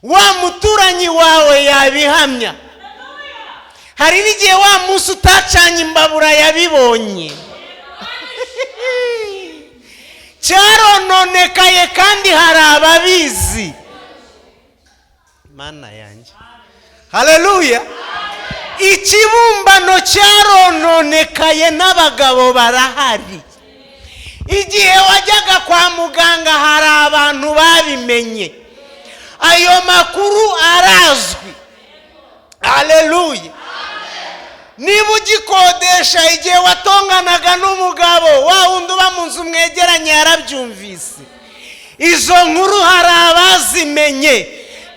wa muturanyi wawe yabihamya. Hari n'igihe wa munsi utacanye imbabura yabibonye. Cyarononekaye kandi hari ababizi. Mana yanjye, haleluya. Ikibumbano cyarononekaye n'abagabo barahari. Igihe wajyaga kwa muganga hari abantu babimenye, ayo makuru arazwi. Haleluya. Niba ugikodesha igihe watonganaga n'umugabo wa wundi uba mu nzu mwegeranye yarabyumvise. Izo nkuru hari abazimenye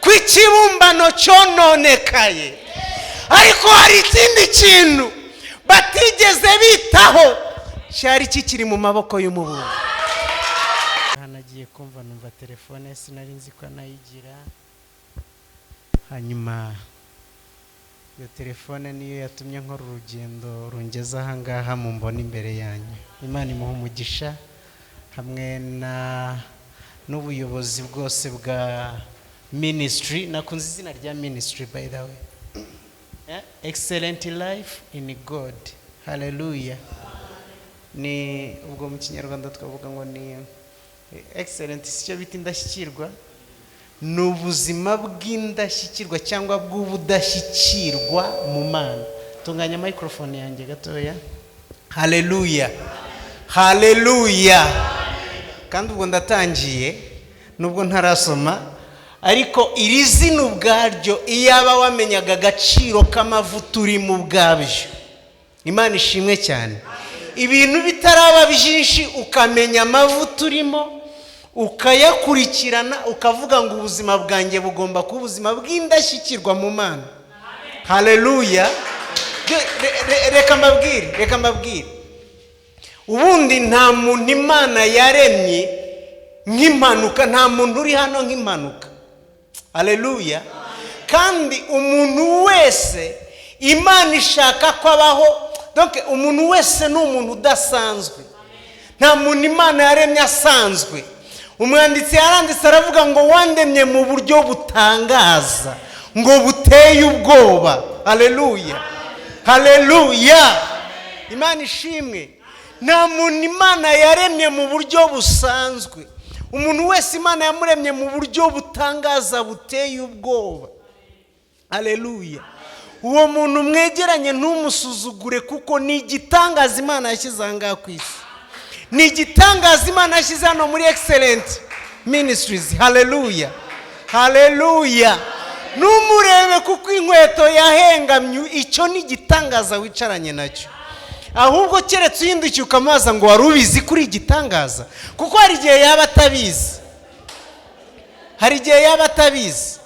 ko ikibumbano cyononekaye. Ariko hari ikindi kintu batigeze bitaho cyari kikiri mu maboko y'umubumbe. Hanagiye kumva numva telefone sinari nzi ko nayigira. Hanyuma iyo telefone niyo yatumye nkora urugendo rungeza aha ngaha mu mbona imbere yanyu. Imana imuha umugisha hamwe n'ubuyobozi bwose bwa ministry. Nakunze izina rya ministry by the way. Excellent life in God. Hallelujah. Ni ubwo mu Kinyarwanda twavuga ngo ni excellent, sicyo bita indashyikirwa. N'ubuzima bw'indashyikirwa cyangwa bw'ubudashyikirwa mu Mana. Tunganya microphone yanjye gatoya. Hallelujah. Hallelujah. Kandi ubwo ndatangiye nubwo ntarasoma, ariko iri zina ubwaryo iyaba wamenyaga agaciro k'amavuta uri mu bwabyo. Imana ishimwe cyane. Ibintu bitaraba byinshi ukamenya amavuta urimo, ukayakurikirana, ukavuga ngo ubuzima bwanjye bugomba kuba ubuzima bw'indashyikirwa mu Mana. Haleluya. Reka mbabwire. Ubundi nta muntu Imana yaremye nk'impanuka, nta muntu uri hano nk'impanuka. Haleluya. Kandi umuntu wese Imana ishaka ko abaho. Donc umuntu wese ni umuntu udasanzwe. Nta muntu Imana yaremye asanzwe. Umwanditsi yaranditse aravuga ngo wandemye mu buryo butangaza, ngo buteye ubwoba. Haleluya. Haleluya. Imana ishimwe. Nta muntu Imana yaremye mu buryo busanzwe. Umuntu wese Imana yamuremye mu buryo butangaza buteye ubwoba. Haleluya. Uwo muntu mwegeranye ntumusuzugure kuko ni igitangaza Imana yashyize aha ku isi. Ni igitangaza Imana yashyize hano muri Excellent Ministries. Haleluya. Haleluya. Numurebe kuko inkweto yahengamye, icyo ni igitangaza wicaranye nacyo. Ahubwo keretse uhindukiye ukamaza ngo warubizi kuri igitangaza, kuko hari igihe yaba atabizi.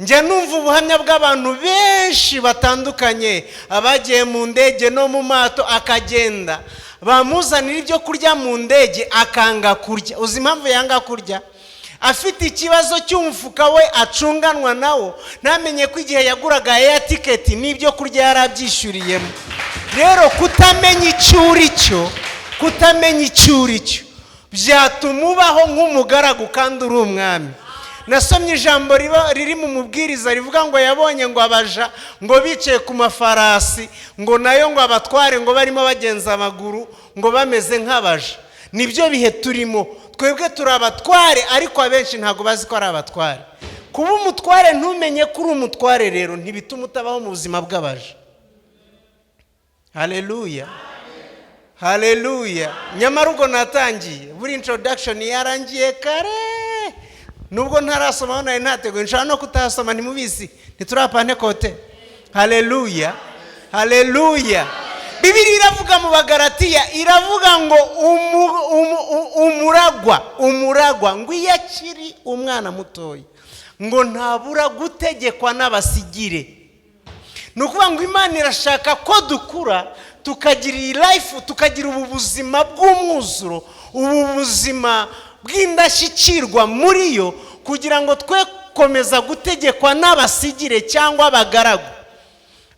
Njya numva ubuhamya bw'abantu benshi batandukanye, abagiye mu ndege no mu mato akagenda, bamuzanira ibyo kurya mu ndege akanga kurya. Uzi impamvu yanga kurya? Afite ikibazo cy'umufuka we acunganwa nawo, namenye ko igihe yaguraga air ticket n'ibyo kurya yarabyishyuriyemo. Rero kutamenya icyo byatuma ubaho nk'umugaragu kandi uri umwami. Nasomye ijambo riri mu mubwiriza rivuga ngo yabonye ngo abaja ngo bicaye ku mafarasi, ngo nayo ngo abatware ngo barimo bagenza amaguru ngo bameze nk'abaja. Nibyo bihe turimo. Twebwe turi abatware, ariko abenshi ntago bazi ko ari abatware. Kuba umutware ntumenye ko uri umutware rero ntibituma utabaho mu buzima bw'abaja. Haleluya. Haleluya. Nyamara ubwo natangiye, buri introduction yarangiye kare. Nubwo ntarasoma hano ntateguye, nshaka no kutasoma ntimubizi, ntiturapantekote. Haleluya. Haleluya. Bibiliya iravuga mu Bagalatiya, iravuga ngo umuragwa ngo iyo akiri umwana mutoya ngo ntabura gutegekwa n'abasigire. Nukuvuga ngo Imana irashaka ko dukura tukagira life, tukagira ubu buzima bw'umwuzuro, ubu buzima bw'indashyikirwa muri yo, kugira ngo twe komeza gutegekwa n'abasigire cyangwa abagaragu.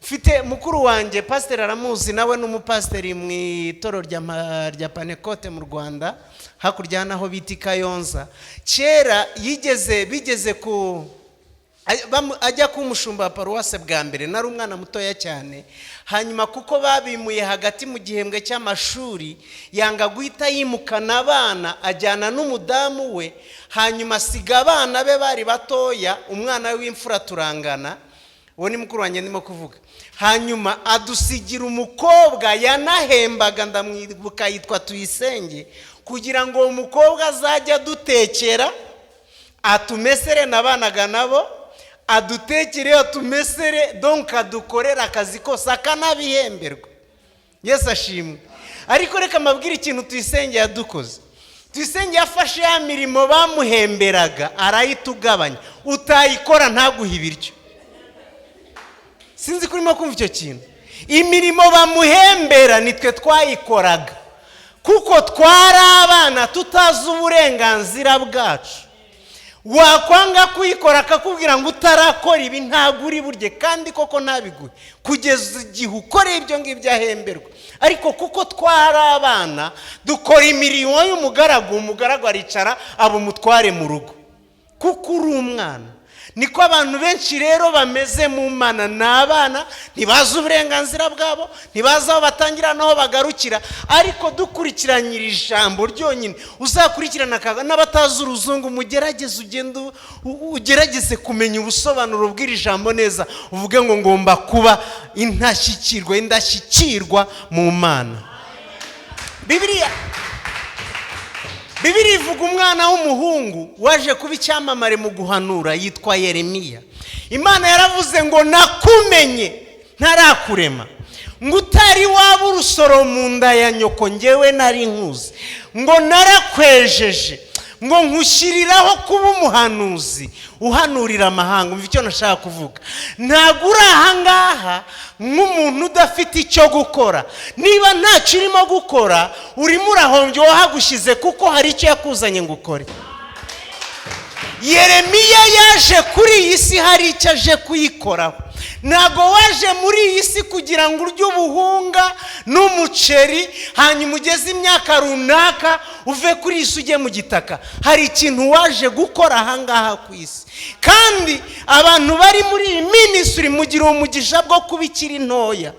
Mfite mukuru wanjye pastor aramuzi, nawe n'umupasiteri mu itoro rya Panekote mu Rwanda, hakurya naho biti Kayonza. Kera bigeze ajya kuba umushumba wa paruwase bwa mbere nari umwana mutoya cyane, hanyuma kuko babimuye hagati mu gihembwe cy'amashuri yanga guhita yimukana abana ajyana n'umudamu we, hanyuma asiga abana be bari batoya, umwana we w'imfura turangana, uwo ni mukuru wanjye ndimo kuvuga, hanyuma adusigira umukobwa yanahembaga, ndamwibuka yitwa Tuyisenge, kugira ngo uwo mukobwa azajya adutekera atumesere nabanaga nabo, adutekere atumesere, donc adukorera akazi kose akanabihemberwa. Yesu ashimwe. Ariko reka mabwire ikintu Tuyisenge yadukoze. Tuyisenge yafashe ya mirimo bamuhemberaga arayitugabanya, utayikora ntaguha ibiryo. Sinzi kurimo kumva icyo kintu. Imirimo bamuhembera nitwe twayikoraga, kuko twari abana tutazi uburenganzira bwacu. Wakwanga kuyikora akakubwira ngo utarakora ibi ntabwo uri burye, kandi koko ntabiguhe kugeza igihe ukoreye ibyo ngibyo ahemberwa. Ariko kuko twari abana dukora imirimo y'umugaragu, umugaragu aricara aba umutware mu rugo, kuko uri umwana. Niko abantu benshi rero bameze mu Mana, n'abana ntibazi uburenganzira bwabo, ntibazi aho batangira naho bagarukira. Ariko dukurikiranyira ijambo ryonyine, uzakurikirana n'abatazi uruzungu, mugerageze ugende ugerageze kumenya ubusobanuro bw'iri jambo neza, uvuge ngo ngomba kuba indashyikirwa mu Mana. Bibiliya ivuga umwana w'umuhungu waje kuba icyamamare mu guhanura, yitwa Yeremiya. Imana yaravuze ngo nakumenye ntarakurema, ngo utari waba urusoro mu nda ya nyoko njyewe nari nkuzi, ngo narakwejeje, ngo nkushyiriraho kuba umuhanuzi uhanurira amahanga. Umva icyo nashaka kuvuga. Ntabwo uri ahangaha nk'umuntu udafite icyo gukora. Niba ntacyo urimo gukora, urimo urahombye wahagushyize, kuko hari icyo yakuzanye ngo ukore. Yeremiya yaje kuri iyi si hari icyo aje kuyikoraho. Ntabwo waje muri iyi si kugira ngo urye ubuhunga n'umuceri hanyuma ugeze imyaka runaka uve kuri iyi si ujye mu gitaka. Hari ikintu waje gukora ahangaha ku isi. Kandi abantu bari muri iyi minisitiri mugira umugisha bwo kuba ikiri ntoya.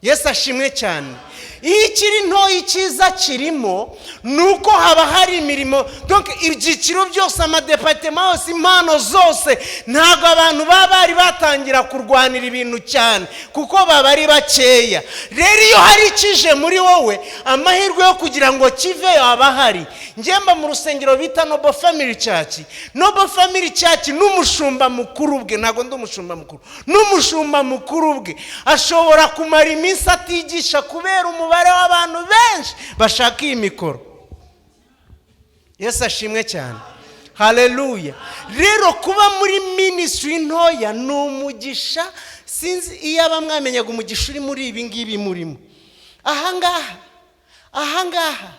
Yesu ashimwe cyane. Iyo ikiri ntoya icyiza kirimo nuko haba hari imirimo, donc ibyiciro byose, amadepartement yose, impano zose, ntabwo abantu baba bari batangira kurwanira ibintu cyane, kuko baba ari bakeya. Rero iyo hari ikije muri wowe, amahirwe yo kugira ngo kiveyo aba hari. Ngemba mu rusengero bita Noble Family Church. Noble Family Church n'umushumba mukuru bwe, ntabwo ndi umushumba mukuru, n'umushumba mukuru bwe ashobora kumara iminsi atigisha kubera umubare w'abantu benshi bashaka iyi mikoro. Yesu ashimwe cyane. Haleluya. Rero kuba muri ministry ntoya ni umugisha. Sinzi iyo abamwamenyaga umugisha uri muri ibi ngibi murimo. Ahangaha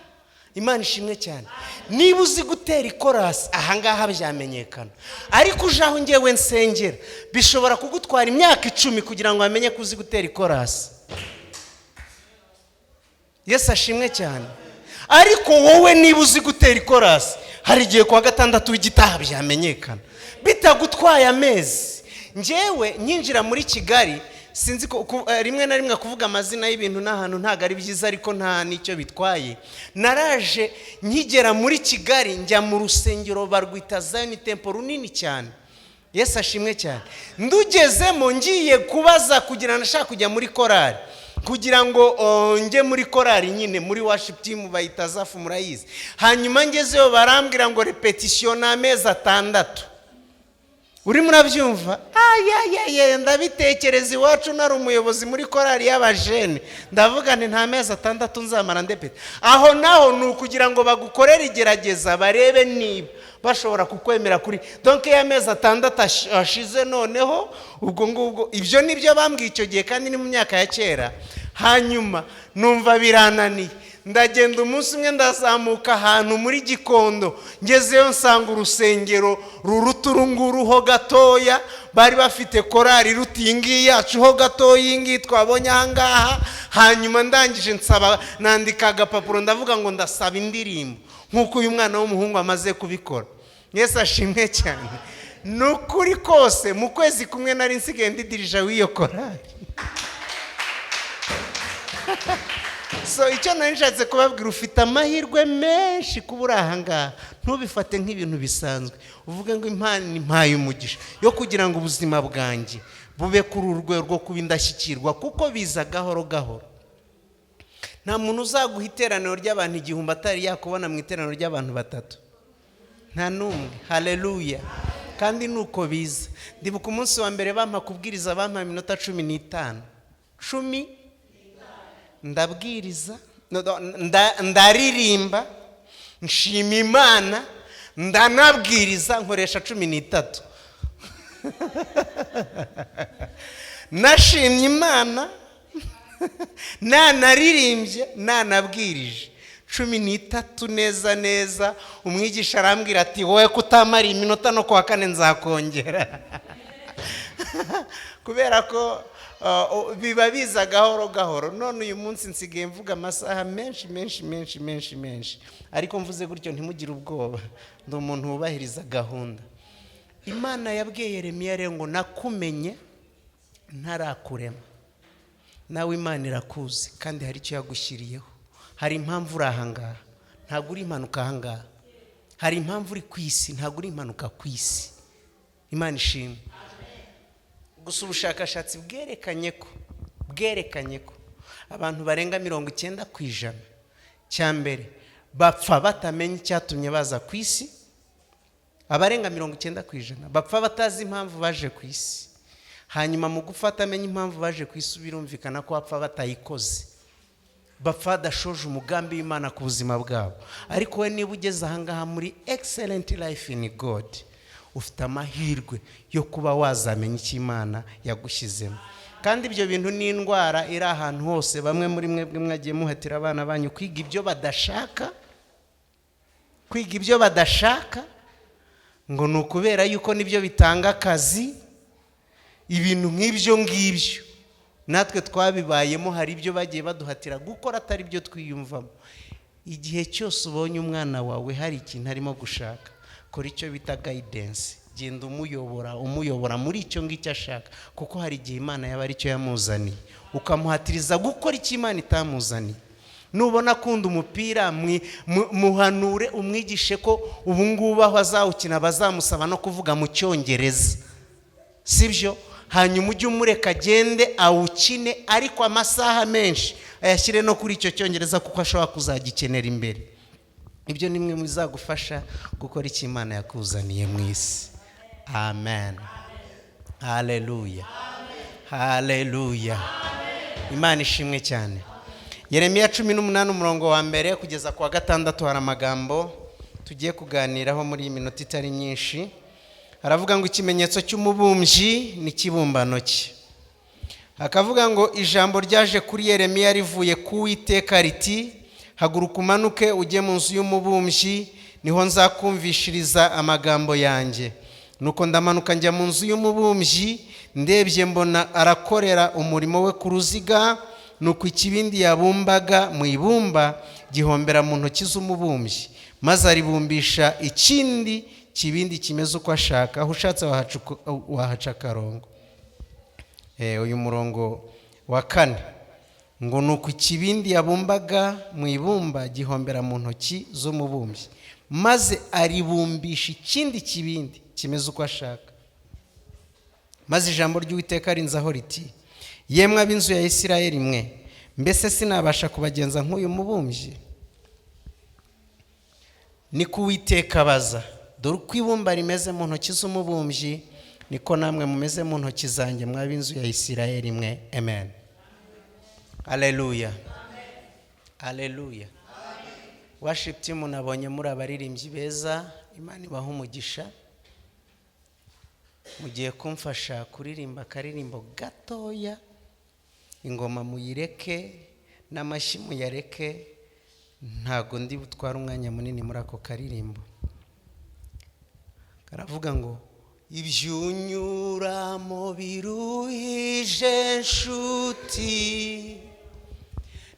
Imana ishimwe cyane. Niba uzi gutera ikorasi ahangaha byamenyekana. Ariko uje aho ngewe nsengera bishobora kugutwara imyaka 10 kugira ngo amenye ko uzi gutera ikorasi. Yesu ashimwe cyane. Ariko wowe niba uzi gutera ikorasi, hari igihe kwa gatandatu w'igitaha byamenyekana, bitagutwaye amezi. Ngewe nyinjira muri Kigali, sinzi ko rimwe na rimwe kuvuga amazina y'ibintu n'ahantu ntago ari byiza, ariko nta nicyo bitwaye. Naraje nkigera muri Kigali njya mu rusengero barwita Zion Temple runini cyane. Yesu ashimwe cyane. Ndugezemo ngiye kubaza kugira nashaka kujya muri korali, kugira ngo nge muri korali nyine muri worship team bayita Zafu murayizi. Hanyuma ngezeyo barambwira ngo repetition n'amezi 6. Uri murabyumva? Ndabitekereza iwacu nari umuyobozi muri korali y'abajene, ndavuga nti nta mezi 6 nzamara ndepeta. Aho naho ni ukugira ngo bagukorere igerageza barebe niba bashobora kukwemera kuri. Donc ya mezi 6 ashize noneho ubwo ngubwo ibyo nibyo bambwiye icyo gihe, kandi ni mu myaka ya kera. Hanyuma numva birananiye, ndagenda umunsi umwe ndazamuka ahantu muri Gikondo, ngezeyo nsanga urusengero ruruturu ho gatoya, bari bafite korali rutingi yacu ho gatoya ingi twabonye ahangaha. Hanyuma ndangije nsaba, nandika agapapuro ndavuga ngo ndasaba indirimbo nk'uko uyu mwana w'umuhungu amaze kubikora. Yesu ashimwe cyane. nukuri kose mu kwezi kumwe nari nsigaye ndidirija w'iyo korali. So icyo nari nshatse kubabwira, ufite amahirwe menshi kuba uri aha ngaha. Ntubifate nk'ibintu bisanzwe, uvuge ngo Imana impaye umugisha yo kugira ngo ubuzima bwanjye bube kuri urwego rwo kuba indashyikirwa, kuko biza gahoro gahoro. Nta muntu uzaguha iteraniro ry'abantu 1000 atari yakubona mu iteraniro ry'abantu 3, nta n'umwe. Haleluya. Kandi nuko biza. Ndibuka umunsi wa mbere bampa kubwiriza, bampa iminota 15 ndabwiriza, ndaririmba, nshima Imana, ndanabwiriza, nkoresha 13. Nashimye Imana, nanaririmbye, nanabwirije 13 neza neza. Umwigisha arambwira ati wowe kutamara iminota no kwa kane nzakongera. Kubera ko biba biza gahoro gahoro. None uyu munsi nsigaye mvuga amasaha menshi, ariko mvuze gutyo ntimugire ubwoba, ndi umuntu wubahiriza gahunda. Imana yabwiye Yeremiya rero ngo nakumenye ntarakurema. Nawe Imana irakuzi kandi hari icyo yagushyiriyeho. Hari impamvu uri aha ngaha, ntabwo uri impanuka aha ngaha. Hari impamvu uri ku isi, ntabwo uri impanuka ku isi. Imana ishimwe. Gusa ubushakashatsi bwerekanye ko abantu barenga 90% cyambere bapfa batamenye icyatumye baza ku isi. Abarenga 90% bapfa batazi impamvu baje ku isi. Hanyuma mu gufata amenye impamvu baje ku isi, birumvikana ko bapfa batayikoze, bapfa badashoje umugambi w'Imana ku buzima bwabo. Ariko we niba ugeze aha ngaha muri excellent life in God, ufite amahirwe yo kuba wazamenya icyo Imana yagushyizemo. Kandi ibyo bintu ni indwara iri ahantu hose. Bamwe muri mwebwe mwagiye muhatira abana banyu kwiga ibyo badashaka, ngo ni ukubera yuko nibyo bitanga akazi. Ibintu nk'ibyo ngibyo natwe twabibayemo. Hari ibyo bagiye baduhatira gukora atari byo twiyumvamo. Igihe cyose ubonye umwana wawe hari ikintu arimo gushaka, kora icyo bita guidance. Genda umuyobora muri icyo ngicyo ashaka, kuko hari igihe Imana yaba ari cyo yamuzaniye, ukamuhatiriza gukora icyo Imana itamuzaniye. Nubona akunda umupira, muhanure, umwigishe ko ubu ngubu aho azawukina bazamusaba no kuvuga mu Cyongereza, sibyo? Hanyuma ujye umureka agende awukine, ariko amasaha menshi ayashyire no kuri icyo Cyongereza, kuko ashobora kuzagikenera imbere. Ibyo nimwe muzagufasha gukora icyo Imana yakuzaniye mu isi. Amen. Haleluya. Haleluya. Imana ishimwe cyane. Yeremiya 18 umurongo wa mbere kugeza ku wa 6 hari amagambo tugiye kuganiraho muri iyi minota itari nyinshi. Haravuga ngo ikimenyetso cy'umubumbyi ni kibumbano cye. Hakavuga ngo ijambo ryaje kuri Yeremiya rivuye ku Uwiteka riti, haguruka umanuke ujye mu nzu y'umubumbyi, niho nzakumvishiriza amagambo yanjye. Nuko ndamanuka njya mu nzu y'umubumbyi, ndebye mbona arakorera umurimo we ku ruziga. Nuko ikibindi yabumbaga mu ibumba gihombera mu ntoki z'umubumbyi, maze aribumbisha ikindi kibindi kimeze uko ashaka. Aho ushatse wahaca akarongo. Uyu murongo wa 4 ngo nuko ikibindi yabumbaga mu ibumba gihombera mu ntoki z'umubumbyi, maze aribumbisha ikindi kibindi kimeze uko ashaka. Maze ijambo ry'Uwiteka rinzaho riti, yemwe ab'inzu ya Isirayeli mwe, mbese sinabasha kubagenza nk'uyu mubumbyi? Ni ku Uwiteka baza. Dore uko ibumba rimeze mu ntoki z'umubumbyi, niko namwe mumeze mu ntoki zanjye, mwa ab'inzu ya Isirayeli mwe. Amen. Haleluya. Haleluya. Worship team nabonye muri abaririmbyi beza. Imana ibaha umugisha. Mugiye kumfasha kuririmba akaririmbo gatoya. Ingoma muyireke n'amashyi muyareke, ntago ndi butwara umwanya munini muri ako karirimbo. Karavuga ngo ibyunyuramo biruhije nshuti,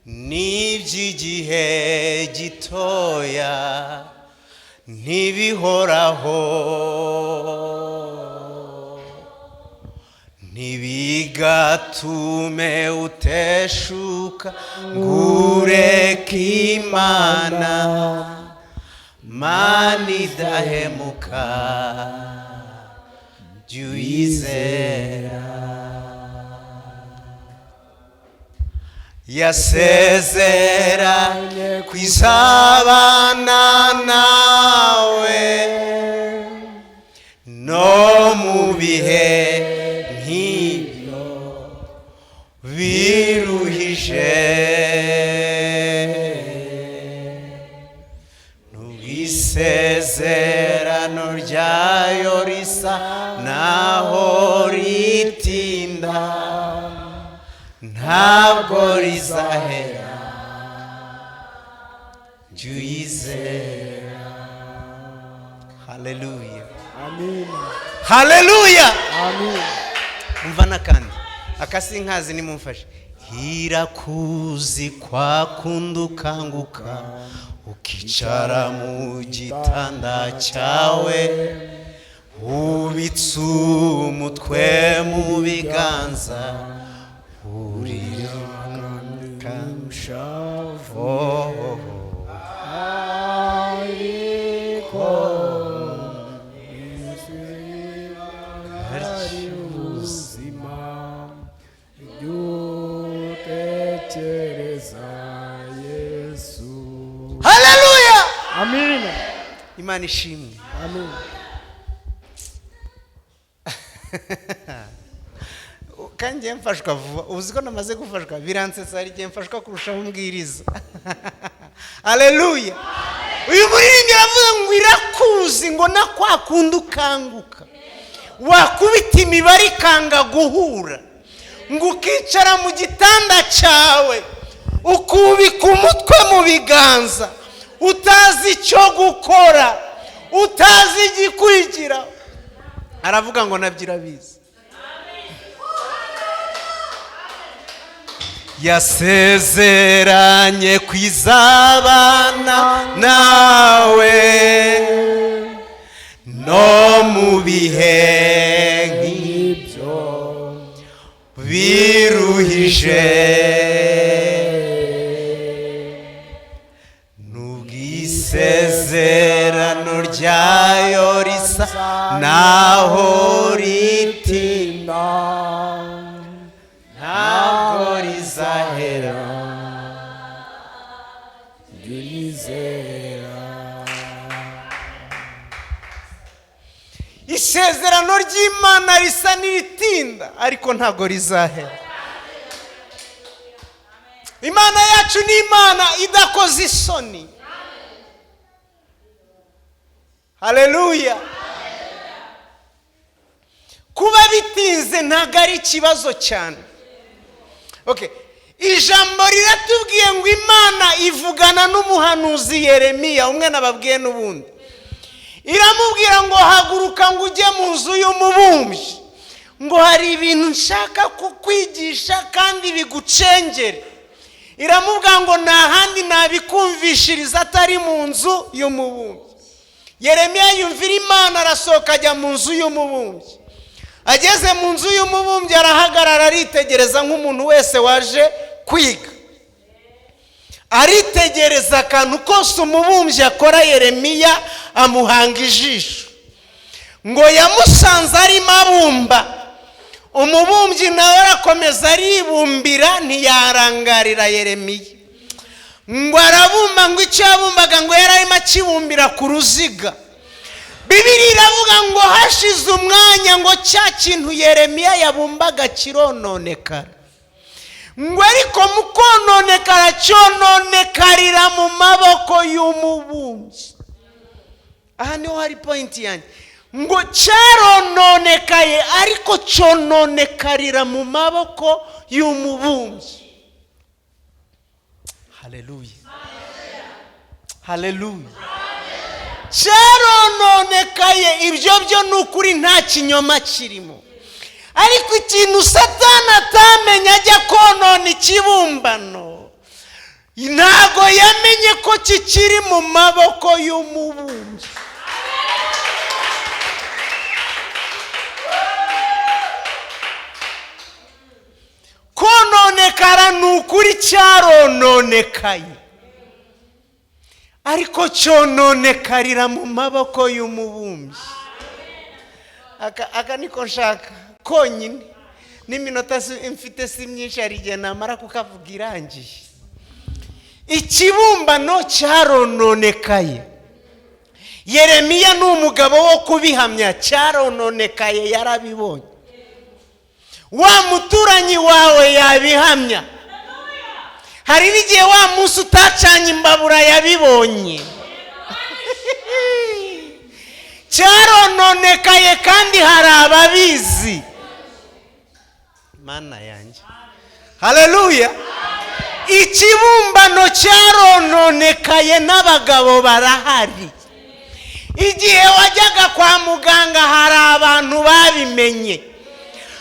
n'iby'igihe gitoya ntibihoraho. ntibigatume uteshuka ngureke Imana, Mana idahemuka jya uyizera. Yasezeranye kwizabana nawe no mu bihe nk'ibyo biruhije. N'ubwisezerano ryayo risa naho ritinda, ntabwo rizahera jya uyizera. Haleluya, Amen. haleluya. Amen. Umva n'akandi akasinkazi nimumfashe. Irakuzi kwa kundi ukanguka ukicara mu gitanda cyawe, ubitse umutwe mu biganza, haleluya. Amen. Imana ishimwe. Amen. Kandi mfashwa vuba, uzi ko namaze gufashwa biransetsa, hari igihe mfashwa kurushaho umbwiriza. Haleluya. Uyu muririmbyi aravuga ngo irakuzi ngo na kwa kundi ukanguka wakubita imibare ikanga guhura, ngo ukicara mu gitanda cyawe ukubika umutwe mu biganza, utazi icyo gukora, utazi igikurikira. Aravuga ngo nabyo irabizi. Yasezeranye kwizabana nawe no mu bihe nk'ibyo biruhije. N'ubwisezerano ryayo risa naho ritinda, ntabwo rizahera jya uyizera. Isezerano ry'Imana risa n'iritinda ariko ntabwo rizahera. Imana yacu ni Imana idakoze isoni. Haleluya. Kuba bitinze ntabwo ari ikibazo cyane. Okay. Ijambo riratubwiye ngo Imana ivugana n'umuhanuzi Yeremiya, umwe nababwiye n'ubundi. Iramubwira ngo haguruka ngo ujye mu nzu y'umubumbyi, ngo hari ibintu nshaka kukwigisha kandi bigucengere. Iramubwira ngo nta handi nabikumvishiriza atari mu nzu y'umubumbyi. Yeremiya yumvira Imana, arasohoka ajya mu nzu y'umubumbyi. Ageze mu nzu y'umubumbyi arahagarara aritegereza nk'umuntu wese waje kwiga. Aritegereza akantu kose umubumbyi akora, Yeremiya amuhanga ijisho. Ngo yamusanze arimo abumba. Umubumbyi nawe arakomeza aribumbira, ntiyarangarira Yeremiya. Ngo arabumba, ngo icyo yabumbaga ngo yari arimo akibumbira ku ruziga. Bibiliya iravuga ngo hashize umwanya ngo cya kintu Yeremiya yabumbaga kirononekara. Ngo ariko mu kononekara cyononekarira mu maboko y'umubumbyi. Aha niho hari point yanjye. Ngo cyarononekaye ariko cyononekarira mu maboko y'umubumbyi. Haleluya. Haleluya. Cyarononekaye, ibyo byo n'ukuri nta kinyoma kirimo. Ariko ikintu Satani atamenya ajya konona ikibumbano, ntago yamenye ko kikiri mu maboko y'umubumbyi. igisagara ni ukuri cyarononekaye, ariko cyononekarira mu maboko y'umubumbyi. Aka niko nshaka konyine, n'iminota mfite si myinshi, hari igihe namara kukavuga irangiye. Ikibumbano cyarononekaye. Yeremiya ni umugabo wo kubihamya, cyarononekaye, yarabibonye. Wa muturanyi wawe yabihamya. Hari n'igihe wa munsi utacanye imbabura yabibonye. Cyarononekaye kandi hari ababizi. Mana yanjye, haleluya. Ikibumbano cyarononekaye, n'abagabo barahari. Igihe wajyaga kwa muganga hari abantu babimenye,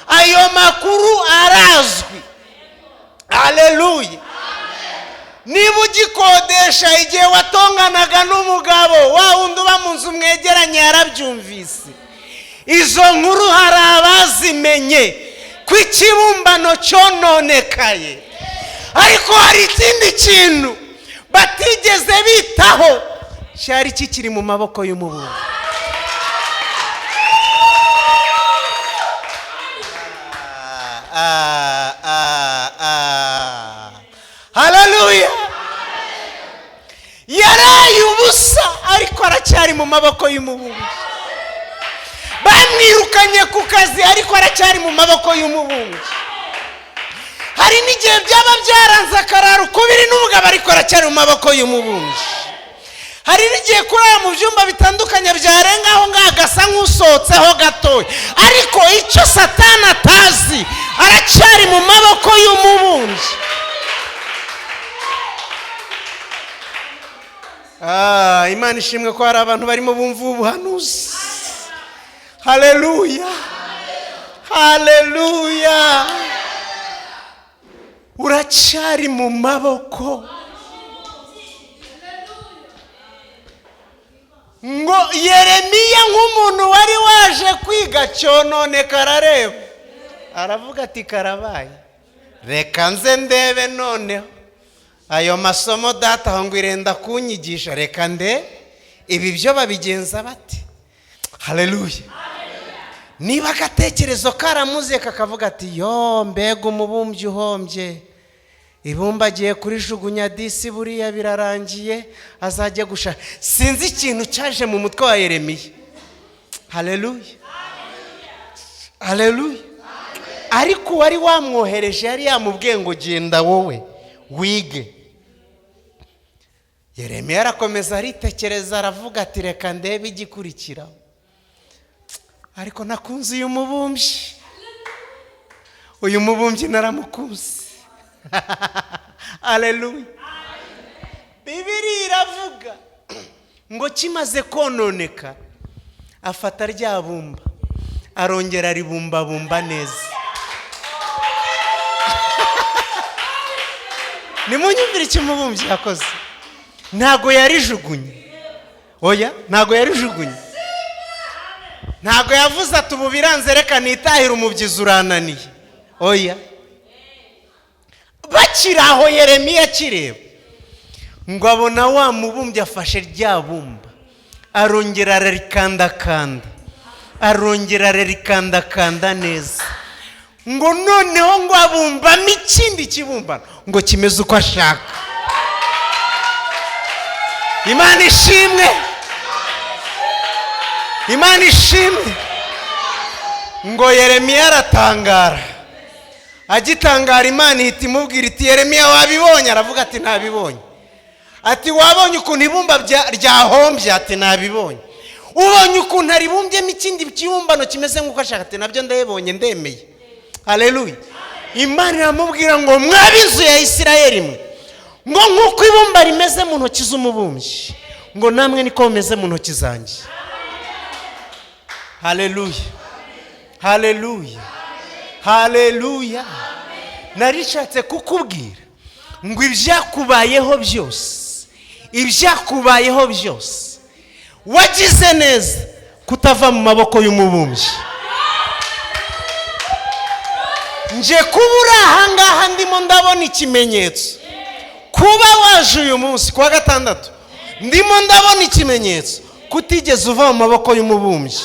ayo makuru arazwi. Haleluya. Niba ugikodesha, igihe watonganaga n'umugabo wa wundi uba mu nzu mwegeranye yarabyumvise. Izo nkuru hari abazimenye ko ikibumbano cyononekaye. Ariko hari ikindi kintu batigeze bitaho, cyari kikiri mu maboko y'umubumbyi. Haleluya. Yaraye ubusa, ariko aracyari mu maboko y'umubumbyi. Bamwirukanye ku kazi, ariko aracyari mu maboko y'umubumbyi. Hari n'igihe byaba byaranze akarara ukubiri n'umugabo, ariko aracyari mu maboko y'umubumbyi. Hari n'igihe kurara mu byumba bitandukanye byarengaho ngagasa nk'usohotseho gatoya, ariko icyo Satani atazi, aracyari mu maboko y'umubumbyi. Imana ishimwe ko hari abantu barimo bumva ubuhanuzi. Haleluya, haleluya. Uracyari mu maboko. Ngo Yeremiya nk'umuntu wari waje kwiga cyononekara, areba, aravuga ati karabaye, reka nze ndebe noneho ayo masomo data aho ngo irenda kunyigisha, reka nde ibi byo babigenza bati. Haleluya. Niba agatekerezo karamuze kakavuga ati yo mbega umubumbyi uhombye, ibumba agiye kurijugunya disi, buriya birarangiye, azajya gusha. Sinzi ikintu cyaje mu mutwe wa Yeremiya. Haleluya, haleluya. Ariko wari wamwohereje yari yamubwiye ngo genda wowe wige. Yeremiya arakomeza aritekereza, aravuga ati reka ndebe igikurikiraho. Ariko nakunze uyu mubumbyi, uyu mubumbyi naramukunze. Haleluya. Bibiliya iravuga ngo kimaze kononeka, afata rya bumba arongera ribumbabumba neza. Nimunyumvire icyo umubumbyi yakoze. Ntago yarijugunye. Oya, ntago yarijugunye. Ntago yavuze ati ubu biranze reka nitahira umubyizi urananiye. Oya. Bakiraho Yeremiya kireba, ngo abona wa mubumbyi afashe rya bumba, arongera ararikandakanda, arongera ararikandakanda neza. Ngo noneho ngo abumbamo ikindi kibumbano ngo kimeze uko ashaka. Imana ishimwe, Imana ishimwe. Ngo Yeremiya aratangara. Agitangara, Imana ihita imubwira iti Yeremiya wabibonye? Aravuga ati ntabibonye. Ati wabonye ukuntu ibumba ryahombye? Ati nabibonye. Ubonye ukuntu aribumbyemo ikindi kibumbano kimeze nk'uko ashaka? Ati nabyo ndabibonye, ndemeye. Haleluya. Imana iramubwira ngo mwabizu ya Isirayeli mwe, ngo nk'uko ibumba rimeze mu ntoki z'umubumbyi, ngo namwe niko mumeze mu ntoki zanjye. Haleluya, haleluya, haleluya. Narishatse kukubwira ngo ibyakubayeho byose, ibyakubayeho byose, wagize neza kutava mu maboko y'umubumbyi. nje kubura ahangaha ndimo ndabona ikimenyetso. Kuba waje uyu munsi kwa gatandatu ndimo ndabona ikimenyetso kutigeze uva mu maboko y'umubumbyi.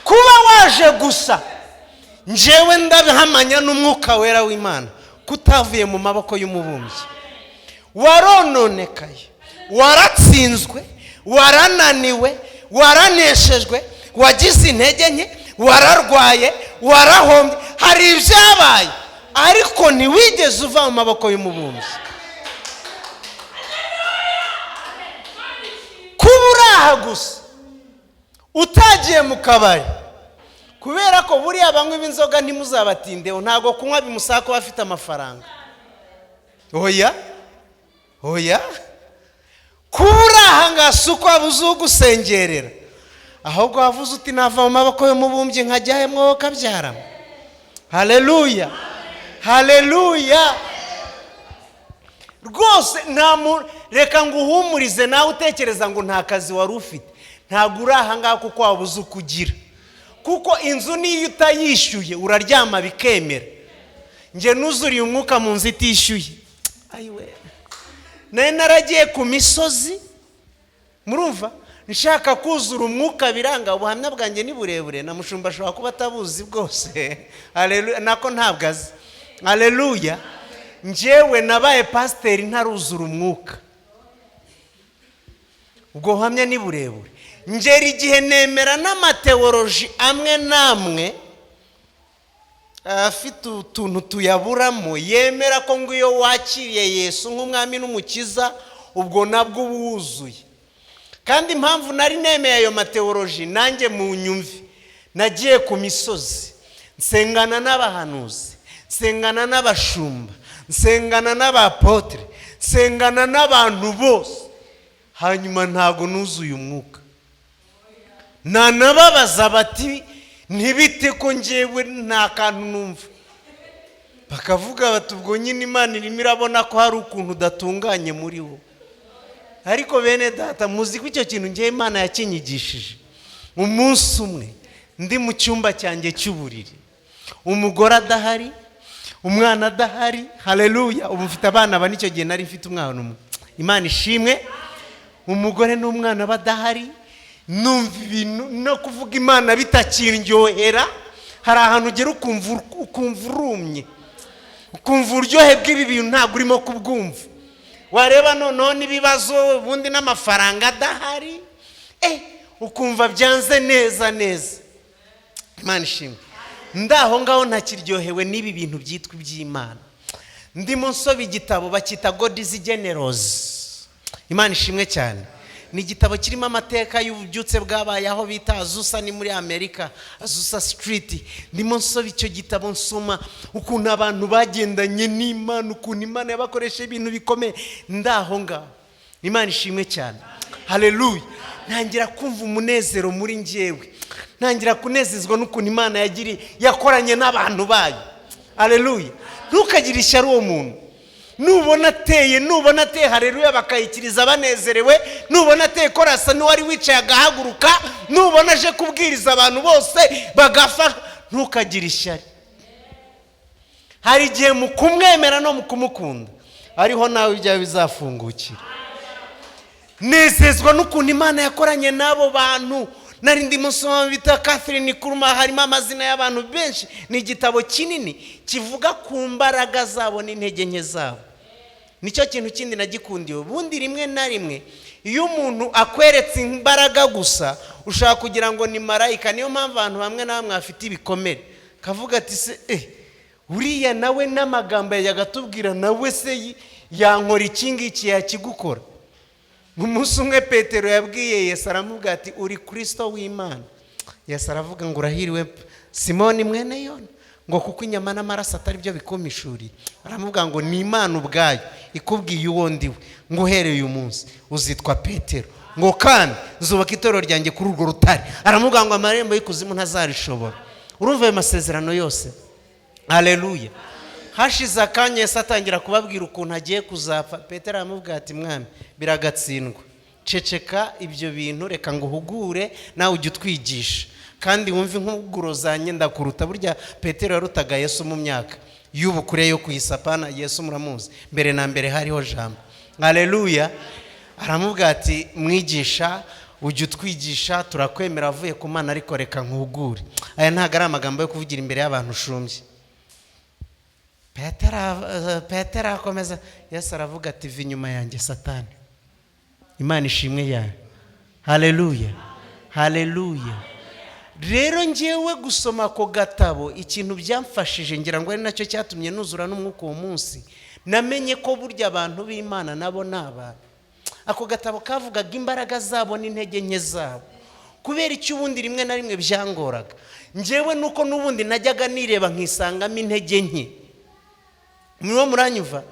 Kuba waje gusa njewe ndabihamanya n'umwuka wera w'Imana kutavuye mu maboko y'umubumbyi. Warononekaye, waratsinzwe, warananiwe, waraneshejwe, wagize intege nke, wararwaye, warahombye, hari ibyabaye ariko ntiwigeze uva mu maboko y'umubumbyi. Kubura gusa utagiye mu kabari, kubera ko buriya banywa b'inzoga ntimuzabatindeho, ntago kunywa bimusaba ko bafite amafaranga. Oya kubura ahangaha uko wabuze ugusengerera, ahubwo wavuze uti nava mu maboko y'umubumbyi nkajyahe mwobo kabyaramo. Haleluya, haleluya. Rwose reka nguhumurize nawe utekereza ngo nta kazi wari ufite, ntabwo uri ahangaha kuko wabuze ukugira, kuko inzu niyo utayishyuye uraryama bikemera. Nje nuzuriye umwuka mu nzu itishyuye, ayiwe nari naragiye ku misozi, murumva nshaka kuzura umwuka biranga. Ubuhamya bwanjye ni burebure, na mushumba ashobora kuba atabuzi bwose. Haleluya, nako ntabwo azi. Haleluya. Njewe nabaye pasiteri ntaruzura umwuka, ubwo buhamya ni burebure. Ngera igihe nemera n'amateoloji amwe namwe afite utuntu tuyaburamo, yemera ko ngo iyo wakiriye Yesu nk'umwami n'umukiza ubwo nabwo wuzuye. Kandi impamvu nari nemeye ayo mateoloji, nanjye mu nyumvi nagiye ku misozi nsengana n'abahanuzi, nsengana n'abashumba, nsengana n'abapotre, nsengana n'abantu bose, hanyuma ntago nuzuye umwuka. Nanababaza bati ntibite ko njewe nta kantu numva, bakavuga bati ubwo nyine Imana irimo irabona ko hari ukuntu udatunganye muri wo. Ariko bene data, muzi ko icyo kintu ngewe Imana yakinyigishije. Umunsi umwe ndi mu cyumba cyanjye cy'uburiri, umugore adahari, umwana adahari. Haleluya. Ubu mfite abana bane, icyo gihe nari mfite umwana umwe, Imana ishimwe. Umugore n'umwana badahari, numva ibintu no kuvuga Imana bitakiryohera. Hari ahantu ugera ukumva urumye, ukumva uryohe bw'ibi bintu ntabwo urimo kubwumva. Wareba noneho n'ibibazo ubundi n'amafaranga adahari, ukumva byanze neza neza. Imana ishimwe. Ndaho ngaho ntakiryohewe n'ibi bintu byitwa iby'Imana. Ndimo nsoma igitabo bakita God is Generous. Imana ishimwe cyane. Ni igitabo kirimo amateka y'ububyutse bwabaye aho bita Azusa, ni muri Amerika, Azusa Street. Ndimo nsoma icyo gitabo, nsoma ukuntu abantu bagendanye n'Imana, ukuntu Imana yabakoresha ibintu bikomeye. Ndaho ngaho Imana ishimwe cyane. Haleluya. Ntangira kumva umunezero muri njyewe, ntangira kunezezwa n'ukuntu Imana yakoranye n'abantu bayo. Haleluya. Ntukagire ishyari uwo muntu. Nubona ateye haleluya bakayikiriza banezerewe, nubona ateye korasa n'uwari wicaye agahaguruka, nubona aje kubwiriza abantu bose bagafa, ntukagire ishyari. Hari igihe mu kumwemera no mu kumukunda ariho nawe ibyawe bizafungukira. Nezezwa n'ukuntu Imana yakoranye n'abo bantu. Nari ndimo nsoma bita Catherine Kuruma, harimo amazina y'abantu benshi. Ni igitabo kinini kivuga ku mbaraga zabo n'intege nke zabo. Nicyo kintu kindi nagikundiye. Ubundi rimwe na rimwe iyo umuntu akweretse imbaraga gusa ushaka kugira ngo ni marayika. Niyo mpamvu abantu bamwe na bamwe bafite ibikomere, kavuga ati se uriya nawe n'amagambo yagatubwira nawe se yankora iki ngiki yakigukora. Umunsi umwe Petero yabwiye Yesu, aramubwira ati uri Kristo w'Imana. Yesu aravuga ngo urahiriwe Simoni mwene Yona, ngo kuko inyama n'amaraso atari byo bikumishuriye. Aramubwira ngo ni Imana ubwayo ikubwiye uwo ndiwe, ngo uhereye uyu munsi uzitwa Petero, ngo kandi nzubaka itorero ryanjye kuri urwo rutare. Aramubwira ngo amarembo y'ikuzimu ntazarishobora. Urumva ayo masezerano yose. Haleluya. Hashize akanya Yesu atangira kubabwira ukuntu agiye kuzapfa. Petero aramubwira ati mwami biragatsindwa, ceceka ibyo bintu, reka ngo uhugure nawe ujye utwigisha. kandi wumve inkuguro zanjye ndakuruta. Burya Petero yarutaga Yesu mu myaka y'ubukure yo kuyisapana. Yesu muramuzi, mbere na mbere hariho jambo. Haleluya. Aramubwira ati mwigisha, ujye utwigisha, turakwemera avuye ku Mana, ariko reka nkugure. Aya ntabwo ari amagambo yo kuvugira imbere y'abantu ushumbye. Petero akomeza. Yesu aravuga ati va inyuma yanjye Satani. Imana ishimwe yawe. Haleluya, haleluya. Rero ngewe gusoma ako gatabo ikintu byamfashije, ngira ngo ari nacyo cyatumye nuzura n'umwuka uwo munsi, namenye ko burya abantu b'Imana nabo n'abantu. Ako gatabo kavugaga imbaraga zabo n'intege nke zabo. Kubera icyo ubundi rimwe na rimwe byangoraga ngewe nuko n'ubundi najyaga nireba nkisangamo intege nke. Mwiwo muranyumva?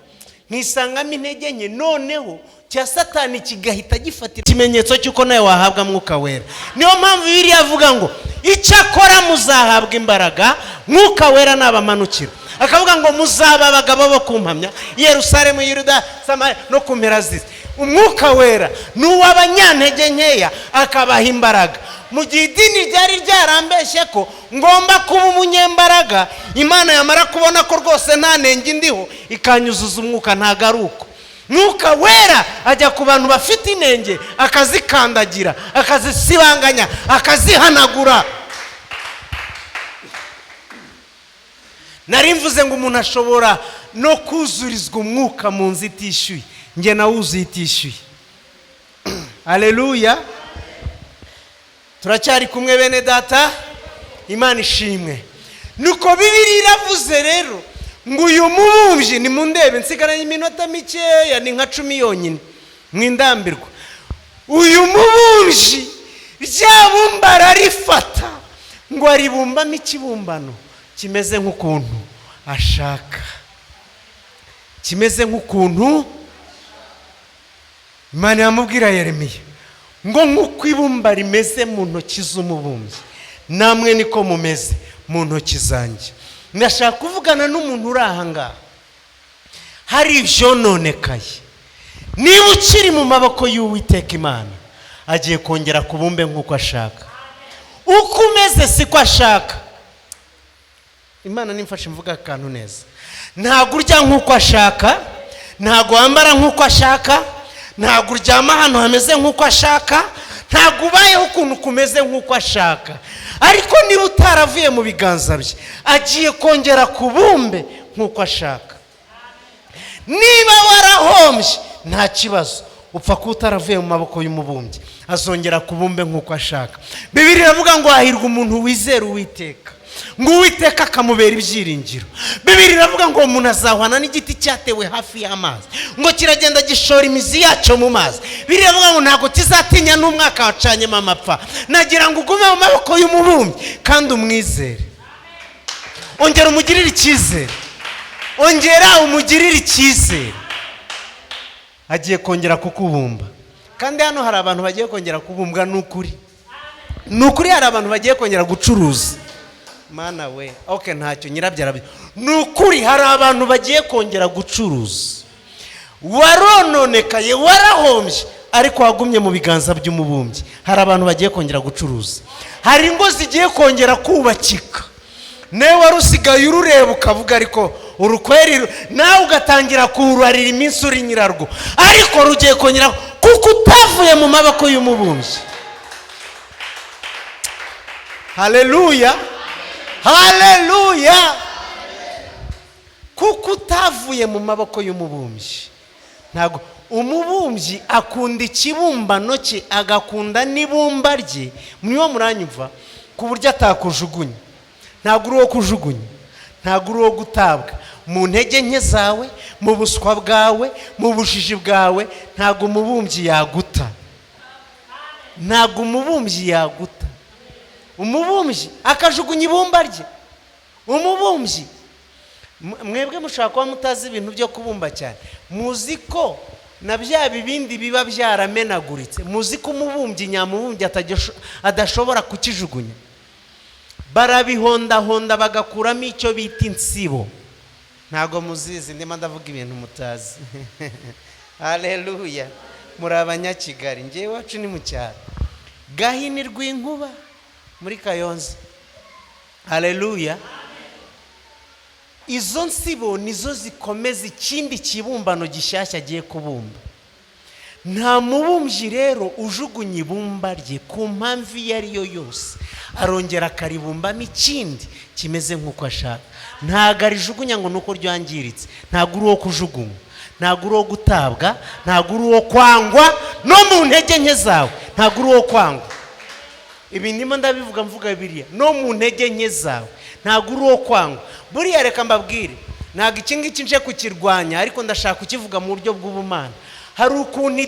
Nkisangamo intege nke, noneho cya Satani kigahita gifatira ikimenyetso cy'uko nawe wahabwa mwuka wera. Niyo mpamvu Bibiliya avuga ngo icyakora muzahabwa imbaraga, mwuka wera nabamanukira. Akavuga ngo muzaba abagabo bo kumpamya Yerusalemu, Yuda, Samariya no ku mpera z'isi. Umwuka wera n'uw'abanyantege nkeya akabaha imbaraga. Mu gihe idini ryari ryarambeshye ko ngomba kuba umunyembaraga, Imana yamara kubona ko rwose nta nenge ndiho ikanyuzuza umwuka. Ntago ari uko. Mwuka wera ajya ku bantu bafite inenge akazikandagira, akazisibanganya, akazihanagura. Nari mvuze ngo umuntu ashobora no kuzurizwa umwuka mu nzu itishyuye. Nge nawuzuye itishyuye. Haleluya. Turacyari kumwe bene data, Imana ishimwe. Nuko Bibiliya iravuze rero ngo uyu mubumbyi, ni mundebe nsigaranye iminota mikeya, ni nka 10 yonyine mwindambirwa. Uyu mubumbyi ryabumba ararifata ngo aribumbamo ikibumbano kimeze nk'ukuntu ashaka, kimeze nk'ukuntu Imana yamubwira Yeremiya ngo nk'uko ibumba rimeze mu ntoki z'umubumbyi, namwe niko mumeze mu ntoki zanjye. Ndashaka kuvugana n'umuntu uri aha ngaha hari ibyononekaye. Niba ukiri mu maboko y'Uwiteka Imana, agiye kongera kubumbe nk'uko ashaka. Uko umeze siko ashaka. Imana nimfashe mvuga akantu neza. Ntago urya nk'uko ashaka, ntago wambara nk'uko ashaka, ntago uryama hano hameze nk'uko ashaka, ntago ubayeho ukuntu kumeze nk'uko ashaka. Ariko niba utaravuye mu biganza bye, agiye kongera kubumbe nk'uko ashaka. Niba warahombye nta kibazo, upfa ko utaravuye mu maboko y'umubumbyi, azongera kubumbe nk'uko ashaka. Bibiliya iravuga ngo hahirwa umuntu wizera Uwiteka, ngo Uwiteka akamubera ibyiringiro. Bibiliya iravuga ngo umuntu azahwana n'igiti cyatewe hafi y'amazi, ngo kiragenda gishora imizi yacyo mu mazi. Bibiliya iravuga ngo ntabwo kizatinya n'umwaka wacanyemo amapfa. Nagira ngo ugume mu maboko y'umubumbyi kandi umwizere. Ongera umugirire icyizere, ongera umugirire icyizere. Agiye kongera kukubumba. Kandi hano hari abantu bagiye kongera kubumbwa. Nukuri hari abantu bagiye kongera gucuruza. Mana we, okay, ntacyo nyirabyara. Nukuri hari abantu bagiye kongera gucuruza. Warononekaye, warahombye, ariko wagumye mu biganza by'umubumbyi. Hari abantu bagiye kongera gucuruza. Hari ingo zigiye kongera kubakika. Nawe warusigaye urureba ukavuga ariko urukweri, nawe ugatangira kurarira iminsi uri nyirarwo, ariko rugiye kongera kuko utavuye mu maboko y'umubumbyi. Haleluya, haleluya. Kuko utavuye mu maboko y'umubumbyi. Ntago umubumbyi akunda ikibumbano cye, agakunda n'ibumba rye. Mwiwo muranyumva? Ku buryo atakujugunya. Ntago uri wo kujugunya, ntago uri wo gutabwa mu ntege nke zawe, mu buswa bwawe, mu bujiji bwawe. Ntago umubumbyi yaguta, ntago umubumbyi yaguta. Umubumbyi akajugunya ibumba rye. Umubumbyi, mwebwe mushaka kuba mutazi ibintu byo kubumba cyane, muzi ko na bya bibindi biba byaramenaguritse, muzi ko umubumbyi nyamubumbyi adashobora kukijugunya. Barabihonda bagakuramo icyo bita insibo. Ntago muzizi, ndimo ndavuga ibintu mutazi. Haleluya. Muri abanyakigali, ngewe wacu ni mu cyaro. Gahini rw'inkuba muri Kayonza. Haleluya. Izo nsibo nizo zikomeza ikindi kibumbano gishyashya agiye kubumba. Nta mubumbyi rero ujugunya ibumba rye ku mpamvu iyo ari yo yose, arongera akaribumbamo ikindi kimeze nk'uko ashaka. Ntago arijugunya ngo nuko ryangiritse. Ntago uri uwo kujugunywa, ntago uri uwo gutabwa, ntago uri uwo kwangwa no mu ntege nke zawe. Ntago uri uwo kwangwa. Ibi ndimo ndabivuga mvuga Bibiliya. No mu ntege nke zawe ntago uri uwo kwangwa. Buriya reka mbabwire, ntago iki ngiki nje kukirwanya, ariko ndashaka kukivuga mu buryo bw'ubumana. Hari ukuntu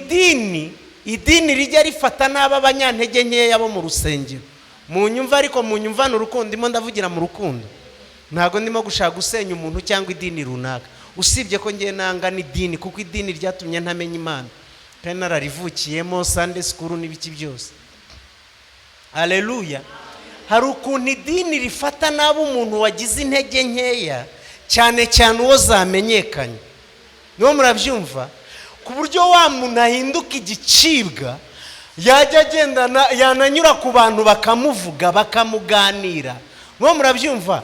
idini rijya rifata n'aba abanyantege nkeya bo mu rusengero. Mu nyumva, ariko mu nyumva n'urukundo, ndimo ndavugira mu rukundo. Ntago ndimo gushaka gusenya umuntu cyangwa idini runaka. Usibye ko ngiye nanga n'idini, kuko idini ryatumye ntamenya Imana kandi nararivukiyemo Sunday school n'ibiki byose. Haleluya. Hari ukuntu idini rifata n'abo umuntu wagize intege nkeya, cyane cyane uwo zamenyekanye. Niyo murabyumva, ku buryo wa muntu ahinduka igicibwa, yajya agendana, yananyura ku bantu bakamuvuga, bakamuganira. Niyo murabyumva,